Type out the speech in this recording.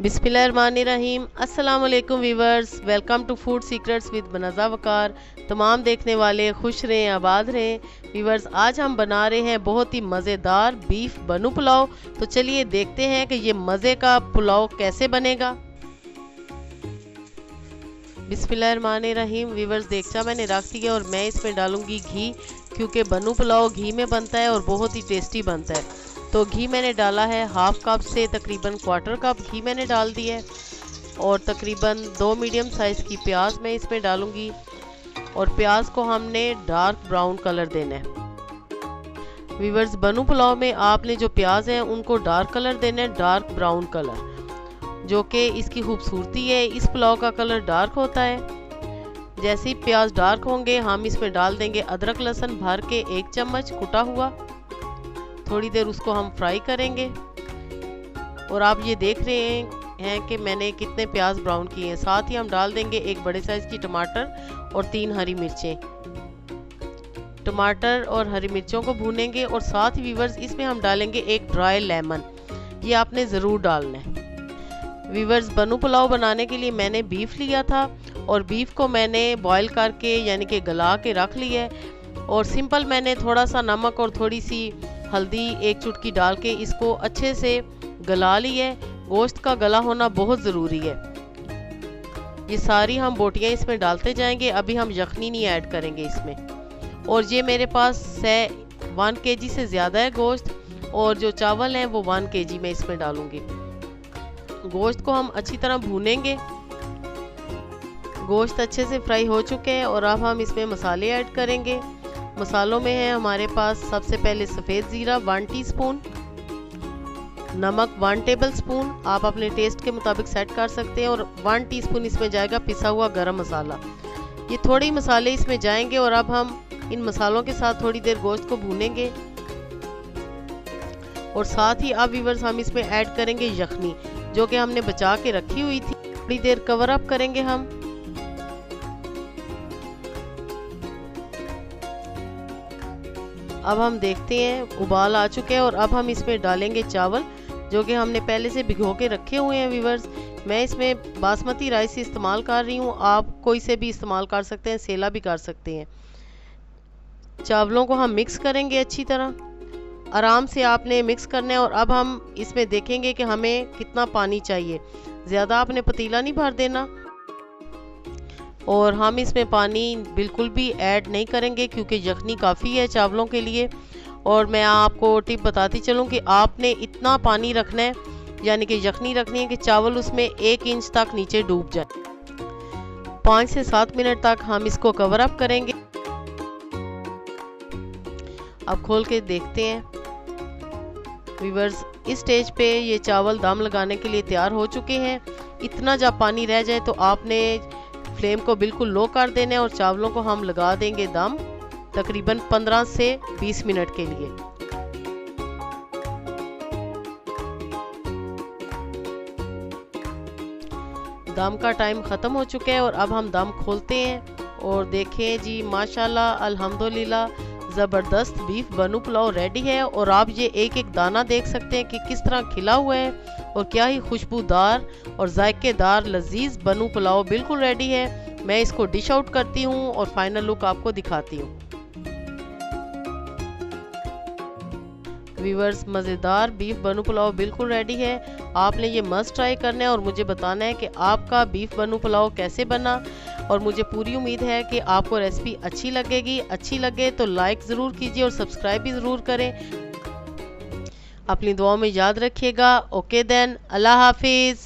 बिस्मिल्लाहिर्रहमानिर्रहीम। अस्सलाम वालेकुम viewers, welcome to food secrets with Banaza Waqar. तमाम देखने वाले खुश रहें, आबाद रहें। वीवर्स, आज हम बना रहे हैं बहुत ही मज़ेदार बीफ बनू पुलाव। तो चलिए देखते हैं कि ये मज़े का पुलाव कैसे बनेगा। बिस्मिल्लाहिर्रहमानिर्रहीम। वीवर्स, देगचा मैंने रख दिया और मैं इसमें डालूंगी घी, क्योंकि बनू पुलाव घी में बनता है और बहुत ही टेस्टी बनता है। तो घी मैंने डाला है हाफ कप से तकरीबन क्वार्टर कप घी मैंने डाल दिया है। और तकरीबन 2 मीडियम साइज़ की प्याज मैं इसमें डालूंगी और प्याज को हमने डार्क ब्राउन कलर देना है। वीवर्स, बनू पुलाव में आपने जो प्याज है उनको डार्क कलर देना है, डार्क ब्राउन कलर, जो कि इसकी खूबसूरती है। इस पुलाव का कलर डार्क होता है। जैसे ही प्याज डार्क होंगे हम इसमें डाल देंगे अदरक लहसुन भर के 1 चम्मच कुटा हुआ। थोड़ी देर उसको हम फ्राई करेंगे और आप ये देख रहे हैं कि मैंने कितने प्याज ब्राउन किए हैं। साथ ही हम डाल देंगे 1 बड़े साइज़ की टमाटर और 3 हरी मिर्चें। टमाटर और हरी मिर्चों को भूनेंगे और साथ ही वीवर्स इसमें हम डालेंगे 1 ड्राई लेमन। ये आपने ज़रूर डालना है। वीवर्स, बनू पुलाव बनाने के लिए मैंने बीफ लिया था और बीफ को मैंने बॉईल करके यानी कि गला के रख लिया है। और सिंपल मैंने थोड़ा सा नमक और थोड़ी सी हल्दी 1 चुटकी डाल के इसको अच्छे से गला लिया है। गोश्त का गला होना बहुत ज़रूरी है। ये सारी हम बोटियाँ इसमें डालते जाएंगे। अभी हम यखनी नहीं ऐड करेंगे इसमें। और ये मेरे पास 1 kg से ज़्यादा है गोश्त, और जो चावल हैं वो 1 kg में इसमें डालूंगी। गोश्त को हम अच्छी तरह भूनेंगे। गोश्त अच्छे से फ्राई हो चुके हैं और अब हम इसमें मसाले ऐड करेंगे। मसालों में है हमारे पास सबसे पहले सफ़ेद ज़ीरा 1 टीस्पून, नमक 1 टेबल स्पून, आप अपने टेस्ट के मुताबिक सेट कर सकते हैं। और 1 टीस्पून इसमें जाएगा पिसा हुआ गरम मसाला। ये थोड़े मसाले इसमें जाएंगे और अब हम इन मसालों के साथ थोड़ी देर गोश्त को भूनेंगे। और साथ ही अब वीवर्स हम इसमें ऐड करेंगे यखनी, जो कि हमने बचा के रखी हुई थी। थोड़ी देर कवर अप करेंगे हम। अब हम देखते हैं उबाल आ चुके हैं और अब हम इसमें डालेंगे चावल, जो कि हमने पहले से भिगो के रखे हुए हैं। वीवर्स, मैं इसमें बासमती राइस इस्तेमाल कर रही हूँ, आप कोई से भी इस्तेमाल कर सकते हैं, सेला भी कर सकते हैं। चावलों को हम मिक्स करेंगे अच्छी तरह, आराम से आपने मिक्स करना है। और अब हम इसमें देखेंगे कि हमें कितना पानी चाहिए। ज़्यादा आपने पतीला नहीं भर देना और हम इसमें पानी बिल्कुल भी ऐड नहीं करेंगे, क्योंकि यखनी काफ़ी है चावलों के लिए। और मैं आपको टिप बताती चलूँ कि आपने इतना पानी रखना है, यानी कि यखनी रखनी है कि चावल उसमें 1 इंच तक नीचे डूब जाए। 5 से 7 मिनट तक हम इसको कवर अप करेंगे। अब खोल के देखते हैं। वीवर्स, इस स्टेज पे ये चावल दम लगाने के लिए तैयार हो चुके हैं। इतना जब पानी रह जाए तो आपने फ्लेम को बिल्कुल लो कर देना है और चावलों को हम लगा देंगे दम तकरीबन 15 से 20 मिनट के लिए। दम का टाइम ख़त्म हो चुका है और अब हम दम खोलते हैं और देखें जी, माशाल्लाह अल्हम्दुलिल्लाह ज़बरदस्त बीफ बनू पुलाव रेडी है। और आप ये एक एक दाना देख सकते हैं कि किस तरह खिला हुआ है और क्या ही खुशबूदार और जायकेदार लजीज बनू पुलाव बिल्कुल रेडी है। मैं इसको डिश आउट करती हूँ और फाइनल लुक आपको दिखाती हूँ। वीवर्स, मज़ेदार बीफ बनू पुलाव बिल्कुल रेडी है। आपने ये मस्ट ट्राई करना है और मुझे बताना है कि आपका बीफ बनू पुलाव कैसे बना। और मुझे पूरी उम्मीद है कि आपको रेसिपी अच्छी लगेगी। अच्छी लगे तो लाइक ज़रूर कीजिए और सब्सक्राइब भी ज़रूर करें। अपनी दुआओं में याद रखिएगा। ओके देन, अल्लाह हाफिज़।